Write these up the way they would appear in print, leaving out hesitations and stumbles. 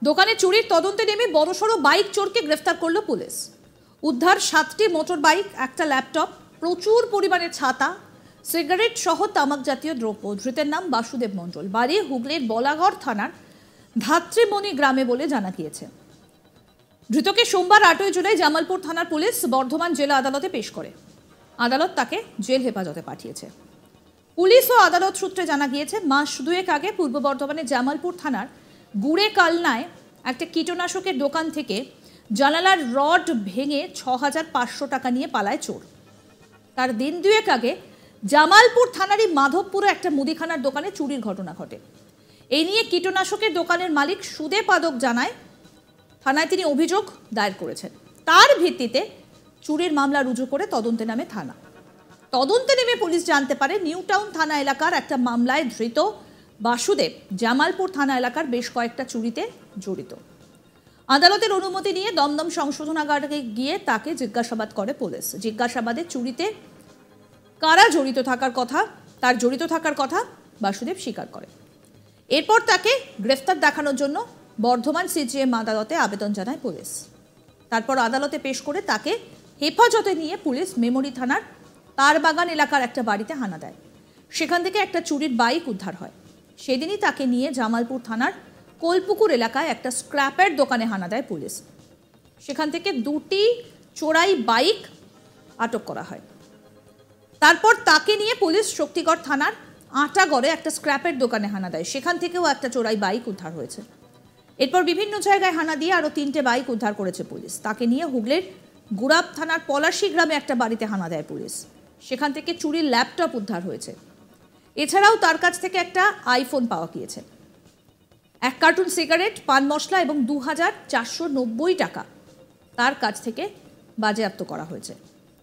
দোকানে চুরির তদন্তে নেমে বড়সড় বাইক চোরকে গ্রেফতার করলো পুলিশ। উদ্ধার 7টি মোটর বাইক, একটা ল্যাপটপ, প্রচুর পরিমাণে ছাতা, সিগারেট সহ তামাক জাতীয় দ্রব্য। ধৃতের নাম বাসুদেব মণ্ডল, বাড়ি হুগলির বলাগড় থানার ধাত্রীমণি গ্রামে বলে জানা গিয়েছে। ধৃতকে সোমবার 8 জুলাই জামালপুর থানার পুলিশ বর্ধমান জেলা আদালতে পেশ করে। আদালত তাকে জেল হেফাজতে পাঠিয়েছে। পুলিশ ও আদালত সূত্রে জানা গিয়েছে, মাস দুয়েক আগে পূর্ব বর্ধমানের জামালপুর থানার গুড়ে কালনায় একটা কীটনাশকের দোকান থেকে জানালার রড ভেঙে 6,500 টাকা নিয়ে পালায় চোর। তার দিন দুয়েক আগে জামালপুর থানারই মাধবপুরে একটা মুদিখানার দোকানে চুরির ঘটনা ঘটে। এই নিয়ে কীটনাশকের দোকানের মালিক সুদে পাদক জানায় থানায় তিনি অভিযোগ দায়ের করেছেন। তার ভিত্তিতে চুরির মামলা রুজু করে তদন্তে নামে থানা। তদন্তে নেমে পুলিশ জানতে পারে নিউ টাউন থানা এলাকার একটা মামলায় ধৃত বাসুদেব জামালপুর থানা এলাকার বেশ কয়েকটা চুরিতে জড়িত। আদালতের অনুমতি নিয়ে দমদম সংশোধনাগারে গিয়ে তাকে জিজ্ঞাসাবাদ করে পুলিশ। জিজ্ঞাসাবাদে চুরিতে কারা জড়িত থাকার কথা বাসুদেব স্বীকার করে। এরপর তাকে গ্রেফতার দেখানোর জন্য বর্ধমান সিজিএম আদালতে আবেদন জানায় পুলিশ। তারপর আদালতে পেশ করে তাকে হেফাজতে নিয়ে পুলিশ মেমরি থানার তারবাগান এলাকার একটা বাড়িতে হানা দেয়। সেখান থেকে একটা চুরির বাইক উদ্ধার হয়। সেদিনই তাকে নিয়ে জামালপুর থানার কোলপুকুর এলাকায় একটা স্ক্র্যাপের দোকানে হানা দেয় পুলিশ। সেখান থেকে 2টি চোরাই বাইক আটক করা হয়। তারপর তাকে নিয়ে পুলিশ শক্তিগড় থানার আটাগড়ে একটা স্ক্র্যাপের দোকানে হানা দেয়। সেখান থেকেও একটা চোরাই বাইক উদ্ধার হয়েছে। এরপর বিভিন্ন জায়গায় হানা দিয়ে আরও 3টে বাইক উদ্ধার করেছে পুলিশ। তাকে নিয়ে হুগলির গুড়াব থানার পলাশী গ্রামে একটা বাড়িতে হানা দেয় পুলিশ। সেখান থেকে চুরির ল্যাপটপ উদ্ধার হয়েছে। এছাড়াও তার কাছ থেকে একটা আইফোন পাওয়া গিয়েছে। 1 কার্টুন সিগারেট, পান মশলা এবং 2,490 টাকা তার কাছ থেকে বাজেয়াপ্ত করা হয়েছে।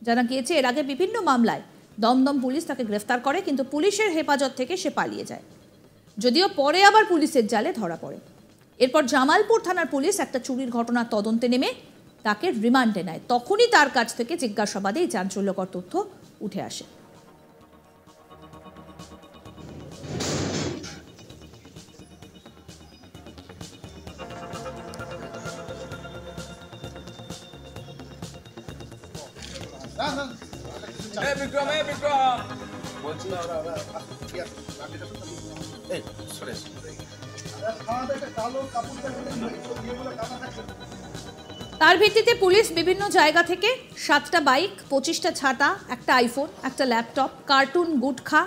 জানা গিয়েছে এর আগে বিভিন্ন মামলায় দমদম পুলিশ তাকে গ্রেফতার করে, কিন্তু পুলিশের হেফাজত থেকে সে পালিয়ে যায়, যদিও পরে আবার পুলিশের জালে ধরা পড়ে। এরপর জামালপুর থানার পুলিশ একটা চুরির ঘটনার তদন্তে নেমে তাকে রিমান্ডে নেয়। তখনই তার কাছ থেকে জিজ্ঞাসাবাদে এই চাঞ্চল্যকর তথ্য উঠে আসে। তার ভিত্তিতে পুলিশ বিভিন্ন জায়গা থেকে 7টা বাইক, 25টা ছাতা, একটা আইফোন, একটা ল্যাপটপ, কার্টুন গুটখা,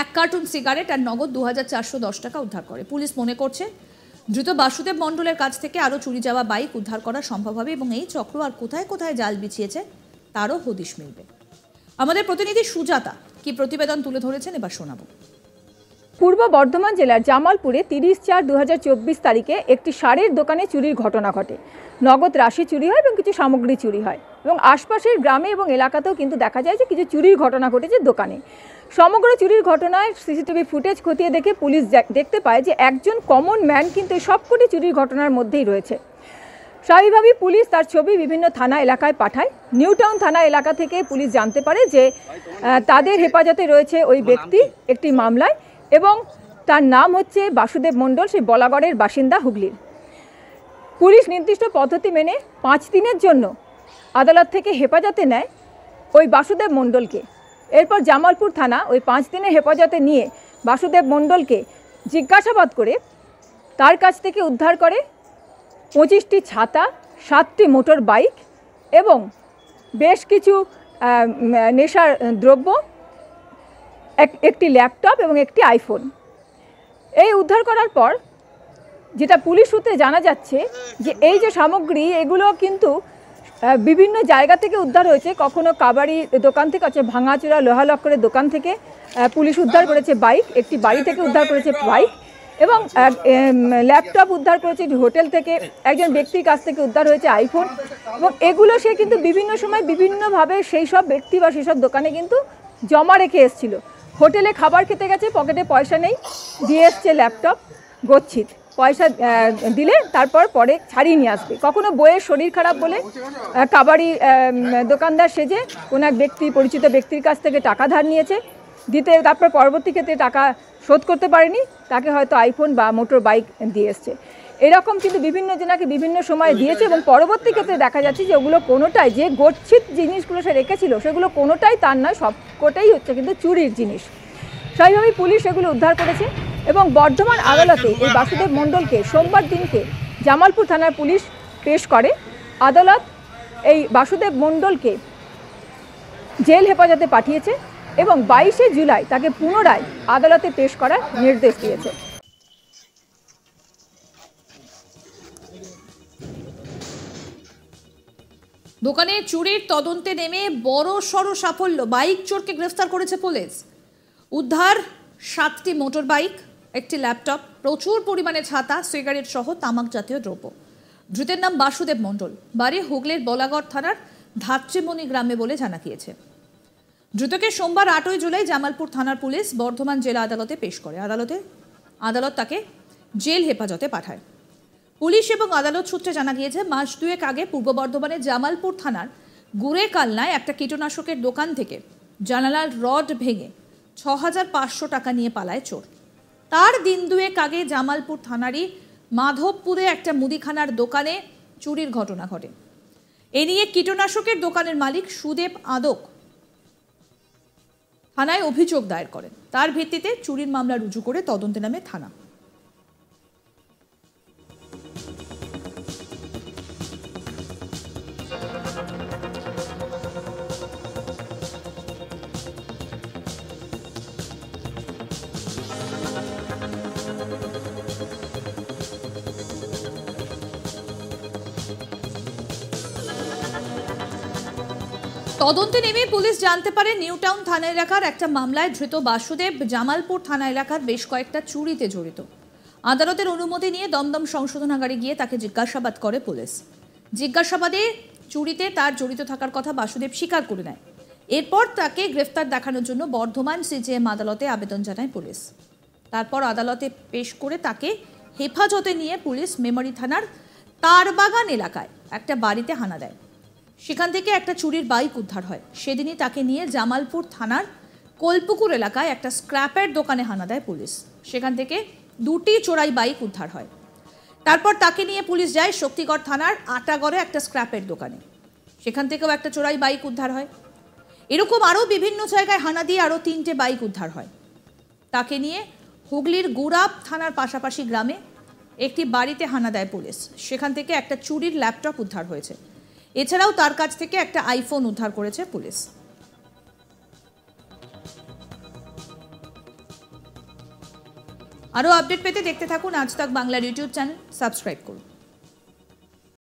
1 কার্টুন সিগারেট আর নগদ 2,410 টাকা উদ্ধার করে। পুলিশ মনে করছে ধৃত বাসুদেব মণ্ডলের কাছ থেকে আরও চুরি যাওয়া বাইক উদ্ধার করা সম্ভব হবে এবং এই চক্র আর কোথায় কোথায় জাল বিছিয়েছে তারও হদিশ মিলবে। আমাদের প্রতিনিধি সুজাতা কি প্রতিবেদন তুলে ধরেছেন, এবার শোনাবো। পূর্ব বর্ধমান জেলার জামালপুরে 30/4/2024 তারিখে একটি সারের দোকানে চুরির ঘটনা ঘটে। নগদ রাশি চুরি হয় এবং কিছু সামগ্রী চুরি হয় এবং আশপাশের গ্রামে এবং এলাকাতেও কিন্তু দেখা যায় যে কিছু চুরির ঘটনা ঘটেছে দোকানে। সমগ্র চুরির ঘটনায় সিসিটিভি ফুটেজ খতিয়ে দেখে পুলিশ দেখতে পায় যে একজন কমন ম্যান কিন্তু সবকটি চুরির ঘটনার মধ্যেই রয়েছে। স্বাভাবিকভাবেই পুলিশ তার ছবি বিভিন্ন থানা এলাকায় পাঠায়। নিউ টাউন থানা এলাকা থেকে পুলিশ জানতে পারে যে তাদের হেফাজতে রয়েছে ওই ব্যক্তি একটি মামলায় এবং তার নাম হচ্ছে বাসুদেব মণ্ডল, সেই বলাগড়ের বাসিন্দা হুগলির। পুলিশ নির্দিষ্ট পদ্ধতি মেনে 5 দিনের জন্য আদালত থেকে হেফাজতে নেয় ওই বাসুদেব মণ্ডলকে। এরপর জামালপুর থানা ওই 5 দিনের হেফাজতে নিয়ে বাসুদেব মণ্ডলকে জিজ্ঞাসাবাদ করে তার কাছ থেকে উদ্ধার করে 25টি ছাতা, 7টি মোটর বাইক এবং বেশ কিছু নেশার দ্রব্য, একটি ল্যাপটপ এবং একটি আইফোন। এই উদ্ধার করার পর যেটা পুলিশ সূত্রে জানা যাচ্ছে যে এই যে সামগ্রী এগুলো কিন্তু বিভিন্ন জায়গা থেকে উদ্ধার হয়েছে। কখনো কাবাড়ি দোকান থেকে, হচ্ছে ভাঙাচোরা লোহা লক্করের দোকান থেকে পুলিশ উদ্ধার করেছে বাইক, একটি বাড়ি থেকে উদ্ধার করেছে বাইক এবং ল্যাপটপ উদ্ধার করেছে হোটেল থেকে, একজন ব্যক্তির কাছ থেকে উদ্ধার হয়েছে আইফোন এবং এগুলো সে কিন্তু বিভিন্ন সময় বিভিন্নভাবে সেই সব ব্যক্তি বা সেই সব দোকানে কিন্তু জমা রেখে এসেছিল। হোটেলে খাবার খেতে গেছে, পকেটে পয়সা নেই, দিয়ে এসছে ল্যাপটপ গচ্ছিত, পয়সা দিলে তারপর পরে ছাড়িয়ে নিয়ে আসবে। কখনো বইয়ের শরীর খারাপ বলে কাবাড়ি দোকানদার সেজে কোনো এক ব্যক্তি, পরিচিত ব্যক্তির কাছ থেকে টাকা ধার নিয়েছে, দিতে তারপর পরবর্তী ক্ষেত্রে টাকা শোধ করতে পারেনি, তাকে হয়তো আইফোন বা মোটর বাইক দিয়ে এসছে। এরকম কিন্তু বিভিন্ন জনাকে বিভিন্ন সময় দিয়েছে এবং পরবর্তী ক্ষেত্রে দেখা যাচ্ছে যে ওগুলো কোনোটাই যে গচ্ছিত জিনিসগুলো সে রেখেছিল সেগুলো কোনোটাই তার নয়, সবকটাই হচ্ছে কিন্তু চুরির জিনিস। স্বাভাবিকভাবেই পুলিশ এগুলো উদ্ধার করেছে এবং বর্ধমান আদালতে এই বাসুদেব মণ্ডলকে সোমবার দিনকে জামালপুর থানার পুলিশ পেশ করে। আদালত এই বাসুদেব মণ্ডলকে জেল হেফাজতে পাঠিয়েছে এবং 22শে জুলাই তাকে পুনরায় আদালতে পেশ করার নির্দেশ দিয়েছে। দোকানে চুরির তদন্তে নেমে বড় সড় সাফল্য, বাইক চোরকে গ্রেফতার করেছে পুলিশ। উদ্ধার 7টি মোটর বাইক, একটি ল্যাপটপ, প্রচুর পরিমাণে ছাতা, সিগারেট সহ তামাক জাতীয় দ্রব্য। ধৃতের নাম বাসুদেব মণ্ডল, বাড়ি হুগলির বলাগড় থানার ধাত্রীমণি গ্রামে বলে জানা গিয়েছে। ধৃতকে সোমবার 8ই জুলাই জামালপুর থানার পুলিশ বর্ধমান জেলা আদালতে পেশ করে। আদালত তাকে জেল হেফাজতে পাঠায়। পুলিশ এবং আদালত সূত্রে জানা গিয়েছে, মাস দুয়েক আগে পূর্ব বর্ধমানের জামালপুর থানার গুড়ে কালনায় একটা কীটনাশকের দোকান থেকে জানালার রড ভেঙে 6,500 টাকা নিয়ে পালায় চোর। তার দিন দুয়েক আগে জামালপুর থানারই মাধবপুরে একটা মুদিখানার দোকানে চুরির ঘটনা ঘটে। এ নিয়ে কীটনাশকের দোকানের মালিক সুদেব আদক থানায় অভিযোগ দায়ের করেন। তার ভিত্তিতে চুরির মামলা রুজু করে তদন্তে নামে থানা। তদন্তে নেমে পুলিশ জানতে পারে নিউ টাউন থানা এলাকার একটা মামলায় ধৃত বাসুদেব জামালপুর থানা এলাকার বেশ কয়েকটা চুরিতে জড়িত। আদালতের অনুমতি নিয়ে দমদম সংশোধনাগারে গিয়ে তাকে জিজ্ঞাসাবাদ করে পুলিশ। জিজ্ঞাসাবাদে চুরিতে তার জড়িত থাকার কথা বাসুদেব স্বীকার করে নেয়। এরপর তাকে গ্রেফতার দেখানোর জন্য বর্ধমান সিজিএম আদালতে আবেদন জানায় পুলিশ। তারপর আদালতে পেশ করে তাকে হেফাজতে নিয়ে পুলিশ মেমরি থানার তারবাগান এলাকায় একটা বাড়িতে হানা দেয়। সেখান থেকে একটা চুরির বাইক উদ্ধার হয়। সেদিনই তাকে নিয়ে জামালপুর থানার কোলপুকুর এলাকায় একটা স্ক্র্যাপের দোকানে হানা দেয় পুলিশ। সেখান থেকে 2টি চোরাই বাইক উদ্ধার হয়। তারপর তাকে নিয়ে পুলিশ যায় শক্তিগড় থানার আটাগড়ে একটা স্ক্র্যাপের দোকানে। সেখান থেকেও একটা চোরাই বাইক উদ্ধার হয়। এরকম আরও বিভিন্ন জায়গায় হানা দিয়ে আরও 3টে বাইক উদ্ধার হয়। তাকে নিয়ে হুগলির গুড়াব থানার পাশাপাশি গ্রামে একটি বাড়িতে হানা দেয় পুলিশ। সেখান থেকে একটা চুরির ল্যাপটপ উদ্ধার হয়েছে। এছাড়াও তার কাছ থেকে একটা আইফোন উদ্ধার করেছে পুলিশ। আরও আপডেট পেতে দেখতে থাকুন আজ তাক বাংলার ইউটিউব চ্যানেল, সাবস্ক্রাইব করুন।